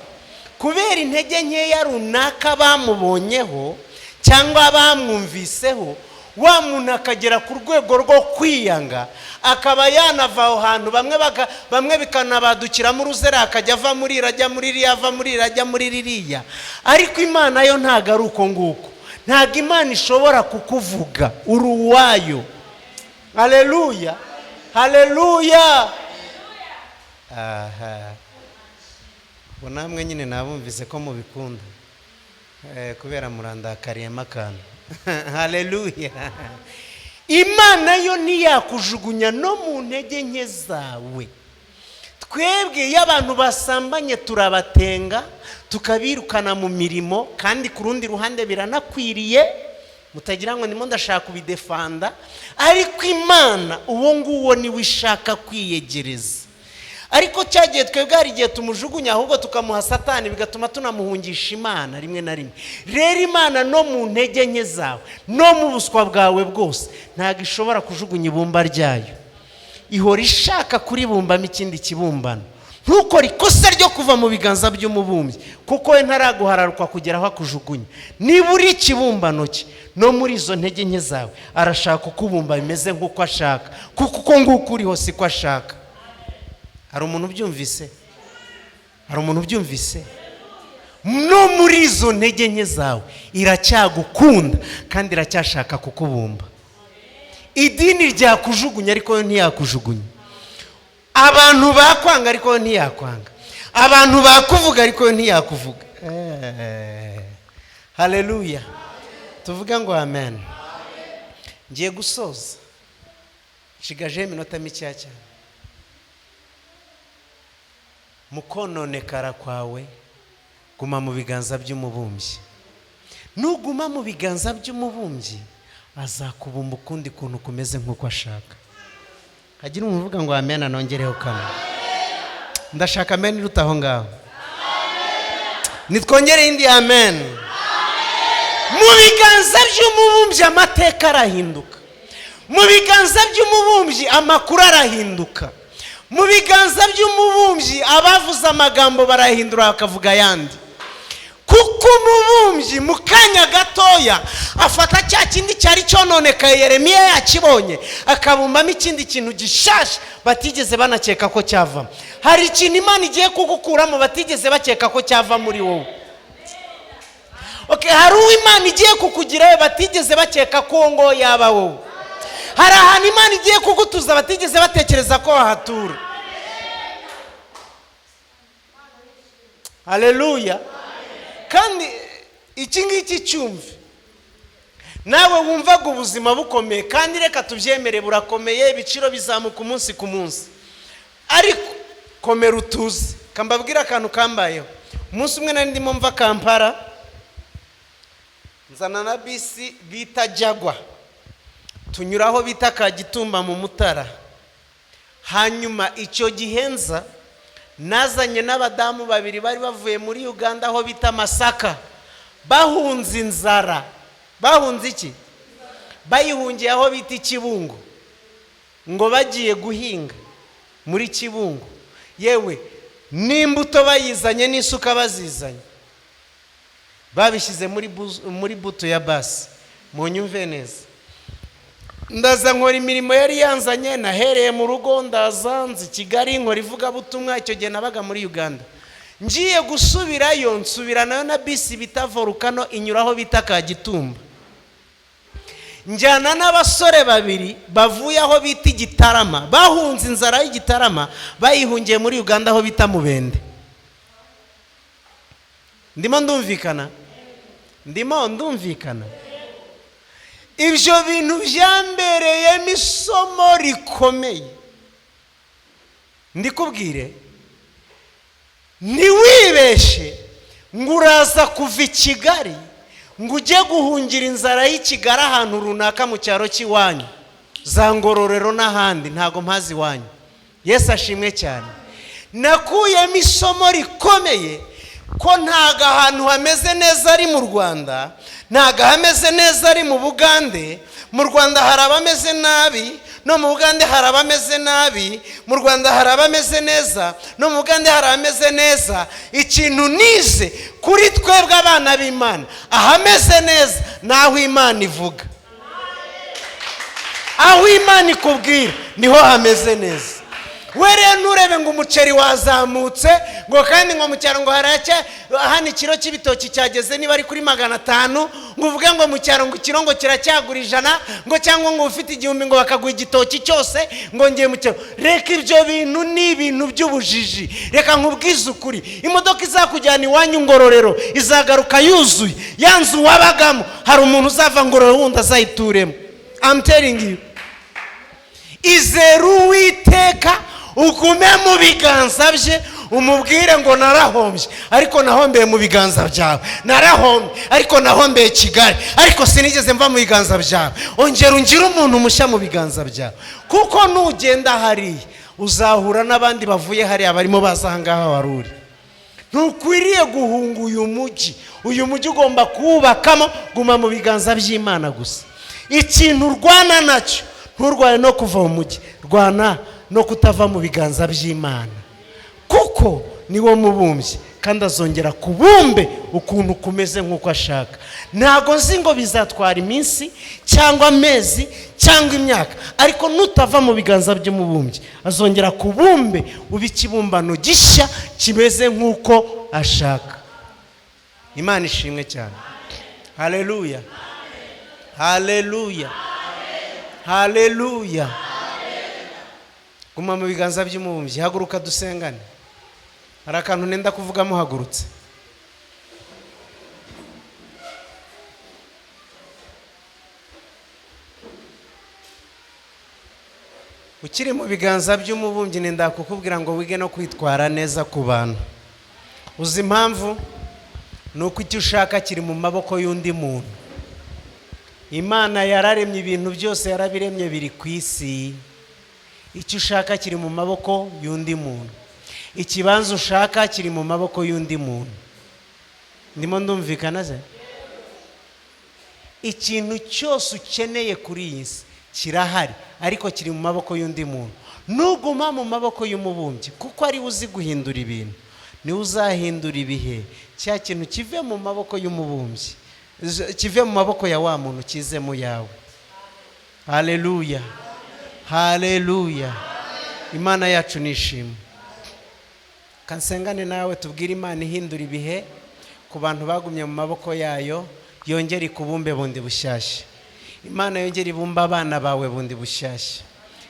kubera intege nkeya runaka bamubonyeho cyangwa bamwumviseho, wa muntu akagera ku rwego rwo kwiyanga, akaba yanava aho hantu. Bamwe bikanabadukiramo uruzera, akajya ava muri irajya muri ririya, ava muri irajya muri ririya. Ariko Imana yo ntago ari uko nguko. Ntago Imana ishobora kukuvuga uri uwayo. Haleluya, haleluya. Aha, bo namwe nyine nabumvise ko mubikunda, kubera murandakariyemo akantu. Haleluya. Imana yo ntiyakujugunya no mu ntege nke zawe. Twebwe iyo abantu basambanye turabatenga, tukabirukana mu mirimo, kandi ku rundi ruhande biranakwiriye, mutagira ngo ndimo ndashaka kubidefanda. Ariko Imana uwo nguwo niwe ishaka kwiyegereza. Ariko cyagiye twebwe hari igihe tumujugunya, ahubwo tukamuha Satani, bigatuma tunamuhungisha Imana rimwe na rimwe. Rero Imana no mu ntege nke zawe, no mu buswa bwawe bwose, ntago ishobora kujugunya ibumba ryayo. Ihora ishaka kuribumbamo ikindi kibumbano. Ntukore ikosa ryo kuva mu biganza by'umubumbyi, kuko we ntaraguhararukwa kugera aho akujugunya. Niba uri ikibumbano cye, no muri izo ntege nke zawe arashaka kubumba bimeze nk'uko ashaka, kuko uko nguko uriho siko ashaka. Hari umuntu ubyumvise? Hari umuntu ubyumvise? No muri izo ntege nke zawe iracyagukunda kandi iracyashaka kukubumba. Idini ryakujugunya ariko yo ntiyakujugunya. Abantu bakwanga ariko yo ntiyakwanga. Abantu bakuvuga ariko yo ntiyakuvuga. Haleluya. Tuvuga ngo amen. Ngiye gusoza, shigaje iminota mike cyane. Mukononekara kwawe guma mu biganza by'umubumbyi. Nuguma mu biganza by'umubumbyi, azakubumba ukundi kuntu kumeze nk'uko ashaka. Hagira umuvuga ngo amen, anongereho kamwe. Ndashaka amen iruta aho ngaho. Nitwongere indi amen. Mu biganza by'umubumbyi amateka arahinduka. Mu biganza by'umubumbyi amakuru arahinduka. Mu biganza by'umubumbyi abavuze amagambo barahindura bakavuga ayandi. Kuko umubumbyi mu kanya gatoya afata cya kindi cyari cyononekaye Yeremiya yakibonye, akabumbamo ikindi kintu gishasha batigeze banakeka ko cyavamo. Hari ikintu Imana igiye kugukuramo batigeze bakeka ko cyava muri wowe. Okay, hari uwo Imana igiye kukugirayo batigeze bakeka ko ngo yaba wowe. Hari ahantu Imana igiye kugutuza batigeze batekereza ko wahatura. Haleluya. Kandi iki ngiki cyumve, nawe wumvaga ubuzima bukomeye, kandi reka tubyemere burakomeye, ibiciro bizamuka umunsi ku munsi, ariko komera utuze. Kambabwira akantu kambayeho. Umunsi umwe nari ndimo mva Kampala, nzana na bisi bita Jagwa, tunyuraho bita Kagitumba mu Mutara. Hanyuma icyo gihenza nazanye n'abadamu babiri bari bavuye muri Uganda aho bita Masaka, bahunze inzara. Bahunze iki? Bayihungiye aho bita Kibungo, ngo bagiye guhinga muri Kibungo. yewe n'imbuto bayizanye n'isuka bazizanye babishyize muri buto ya basi. Mu nyumve neza, ndaza nkora imirimo yari yanzanye, nahereye mu rugo ndaza nzi Kigali nkora ivugabutumwa. Icyo gihe nabaga muri Uganda. Ngiye gusubirayo nsubiranayo na bisi bita Volcano inyuraho bita Kagitumba. Njyana n'abasore babiri bavuye aho bita Igitarama, bahunze inzara y'Igitarama bayihungiye muri Uganda aho bita Mubende. Ndimo ndumvikana. Ibyo bintu byambereyemo isomo rikomeye. Ndikubwire, ntiwibeshe ngo uraza kuva i Kigali ngo ujye guhungira inzara y'i Kigali ahantu runaka mu cyaro cy'iwanyu, za Ngororero n'ahandi, ntago mpazi iwanyu. Yesu ashimwe cyane. Nakuyemo isomo rikomeye ko ntago ahantu hameze neza ari mu Rwanda, ntago hameze neza ari mu Bugande. Mu Rwanda hari abameze nabi, no mu Bugande hari abameze nabi. Mu Rwanda hari abameze neza, no mu Bugande hari abameze neza. Ikintu nize kuri twebwe abana b'Imana, ahameze neza naho Imana ivuga, aho Imana ikubwira niho hameze neza. Were nurebe ngo umuceri wazamutse ngo kandi ngo mu cyaro ngo haracya hano ikiro cy'ibitoki cyageze niba ari kuri 500, ngo uvuge ngo mu cyaro ngo ikirongo kiracyagura 100, ngo cyangwa ngo ufite 1000 ngo bakaguha igitoki cyose ngo ngiye mu cyaro. Reka ibyo bintu ni ibintu by'ubujiji. Reka nkubwize ukuri, imodoka izakujyana iwanyu Ngororero izagaruka yuzuye, yanzu wabagamo hari umuntu uzava Ngororero wundi azayituremo. I'm telling you, izeru Uwiteka ugume mu biganza bye, umubwire ngo narahombye ariko nahombeye mu biganza byawe, narahombye ariko nahombeye Kigali ariko sinigeze mva mu biganza byawe. Ongera ungire umuntu mushya mu biganza byawe, kuko nugenda hariya uzahura n'abandi bavuye hariya barimo baza ahangaha waruri. Ntukwiriye guhunga uyu mujyi ugomba kuwubakamo. Guma mu biganza by'Imana gusa. Ikintu urwana nacyo, nturwane no kuva mu mujyi, rwana no kutava mu biganza by'Imana, kuko niwo mubumbyi kandi azongera kubumbe ukuntu kumeze nk'uko ashaka. Ntago nzi ngo bizatwara iminsi cyangwa amezi cyangwa imyaka, ariko nutava mu biganza by'umubumbyi azongera kubumbe ube ikibumbano gishya kimeze nk'uko ashaka. Imana ishimwe cyane. Haleluya, haleluya, haleluya. Guma mu biganza by'umubumbyi. Haguruka dusengane. Hari akantu nenda kuvuga muhagurutse. Ukiri mu biganza by'umubumbyi nenda kukubwira ngo wige no kwitwara neza ku bantu. Uzi impamvu? Nuko icyo ushaka kiri mu maboko y'undi muntu. Imana yararemye ibintu byose, yarabiremye biri ku isi. Icyo ushaka kiri mu maboko y'undi muntu. Ikibanza ushaka kiri mu maboko y'undi muntu. Ndimo ndumvikana ze? Ikintu cyose ukeneye kuri iyi si kirahari, ariko kiri mu maboko y'undi muntu. Nuguma mu maboko y'umubumbyi, kuko ari uzi guhindura ibintu, ni uzahindura ibihe. Cya kintu kive mu maboko y'umubumbyi, kive mu maboko ya wa muntu, kize mu yawe. Haleluya, haleluya. Imana yacu nishimwe. Kansengane nawe tubwire Imana ihindura ibihe ku bantu bagumye mu maboko yayo, yongere ikubumbe bundi bushyashya. Imana yongere ibumba abana bawe bundi bushyashya.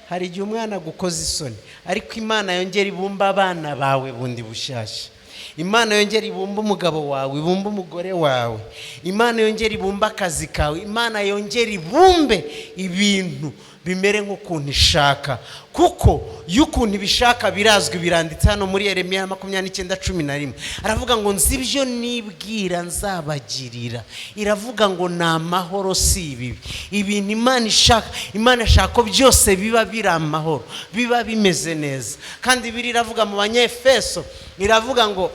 Hari igihe umwana gukoza isoni, ariko Imana yongere ibumba abana bawe bundi bushyashya. Imana yongere ibumba umugabo wawe, ibumba umugore wawe. Imana yongere ibumba akazi kawe. Imana yongere ibumbe ibintu bimere nk'ukuntu ishaka, kuko y'ukuntu ibishaka birazwi, biranditse hano muri Yeremiya 29:11. Aravuga ngo nzi ibyo nibwira nzabagirira. Iravuga ngo ni amahoro si ibibi. Ibintu Imana ishaka, Imana ishaka ko byose biba biri amahoro, biba bimeze neza. Kandi iravuga mu Banyefeso, iravuga ngo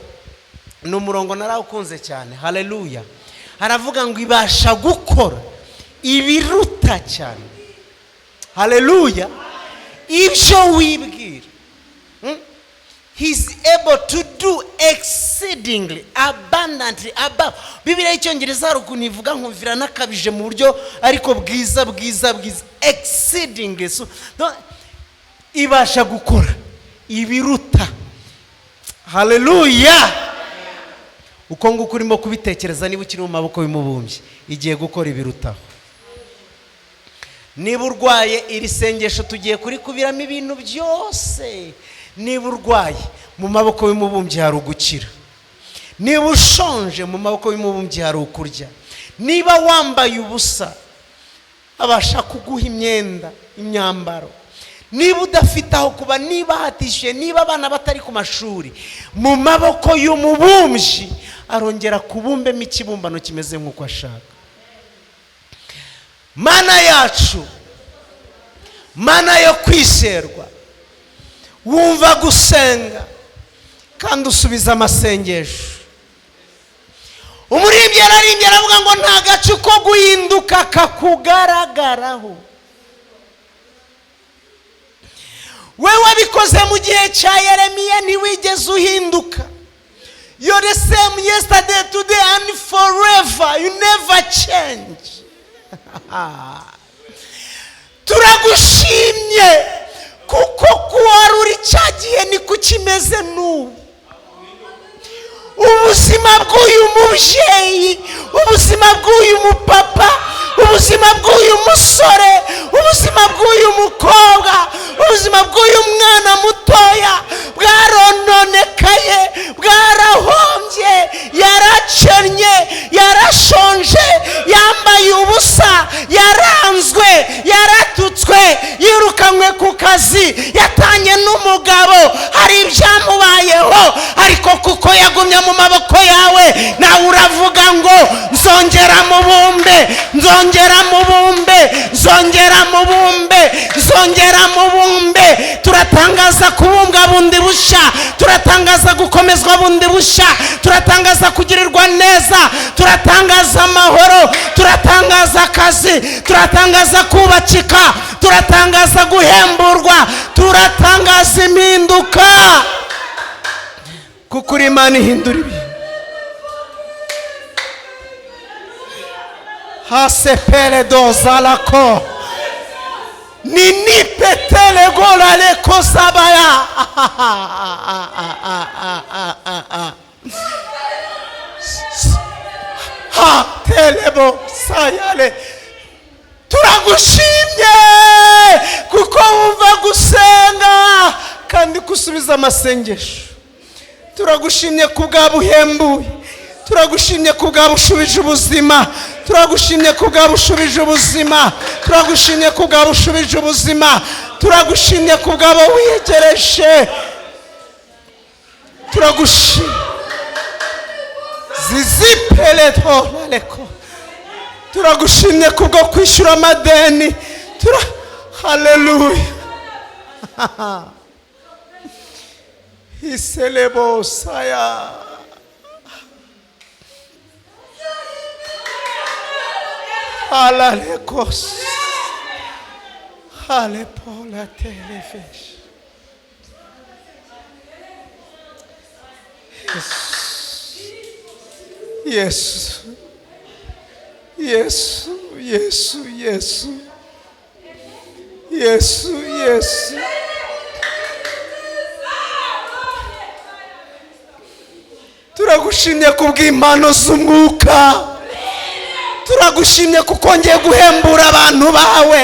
ni umurongo narawukunze cyane. Haleluya. Aravuga ngo ibasha gukora ibiruta cyane. Haleluya. Ibyo wibwira, He's able to do exceedingly, abundantly, above. Bibiliya y'Icyongereza hari ukuntu ivuga nkumvira nakabije mu buryo ariko bwiza. Exceedingly. So, ibasha gukora ibiruta. Hallelujah. Uko nguko urimo kubitekereza niba ukiri mu maboko y'umubumbyi, igiye gukora ibirutaho. Niba urwaye, iri sengesho tugiye kurikubiramo ibintu byose. Niba urwaye, mu maboko y'umubumbyi hari ugukira. Niba ushonje, mu maboko y'umubumbyi hari ukurya. Niba wambaye ubusa, abasha kuguha imyambaro. Niba udafite aho kuba, niba hatishyuye, niba abana batari ku mashuri, mu maboko y'umubumbyi arongera kubumbemo ikibumbano kimeze nk'uko ashaka. Mana yacu, mana yo kwizerwa, wumva gusenga kandi usubiza amasengesho. Umuririmbyi ararimbye aravuga ngo nta gace ko guhinduka kakugaragaraho. Wewe wabikoze mu gihe cya Yeremiya, ntiwigeze uhinduka. You're the same yesterday, today and forever. You never change. Turagushimye kuko kuwari uri cyagiye ni kukimeze n'ubu. Ubuzima bw'uyu mubyeyi, ubuzima bw'uyu mupapa, ubuzima bw'uyu musore, ubuzima bw'uyu mukobwa, ubuzima bw'uyu mwana mutoya bwarononekaye, bwarahombye, yaracennye, yarashonje, yambaye ubusa, yaranzwe, yaratutswe, yirukanywe ku kazi, yatanye n'umugabo, hari ibyamubayeho, ariko kuko yagumye mu maboko yawe, nawe uravuga ngo nzongera mubumbe, nzongera mubumbe, nzongera mubumbe, nzongera mubumbe. Turatangaza kubumbwa bundi bushya, turatangaza gukomezwa bundi bushya, turatangaza kugirirwa neza, turatangaza amahoro, turatangaza akazi, turatangaza kubakika, turatangaza guhemburwa, turatangaza impinduka. Kuko uri Imana ihindura ibintu. Hasepele dozalako nini petele gola leko sabaya. Ha telebo sayale. Turagushimye kuko wumva gusenga kandi kusubiza amasengesho. Turagushimye kubwa buhembuye, turagushimye kubwa bushubije ubuzima, turagushimye kubwa bushubije ubuzima, turagushimye kubwa bushubije ubuzima, turagushimye kubwa bo wiyegereje, turagushimye zizipele tolaleko, turagushimye kubwo kwishyura amadeni. Haleluya. Iselebo saya. Alalekos. Alepola telefish. Yes. Yes. Yes. Yes. Yes. Yes. Turagushimye kubw'impano z'umwuka, turagushimye kuko ngiye guhembura abantu bawe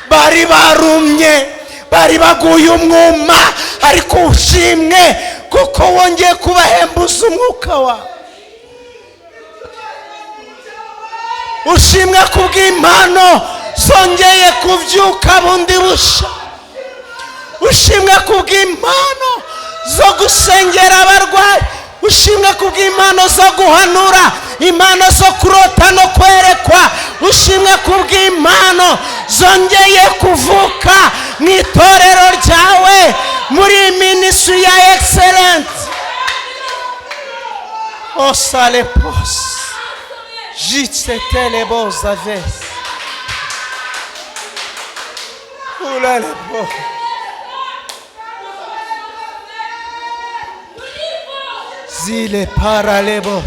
bari barumye, bari baguye umwuma, ariko ushimwe kuko wongeye kubahembuza umwuka wawe. Ushimwe kubw'impano zongeye kuvyuka bundi busha, ushimwe kubw'impano zo gusengera abarwayi, ushimwe kubw'impano zo guhanura, impano zo kurota no kwerekwa, ushimwe kubw'impano zongeye kuvuka mu itorero ryawe, muri ministry ya excellence. Osale pos jitse telebo zaves ulale po zile paralebo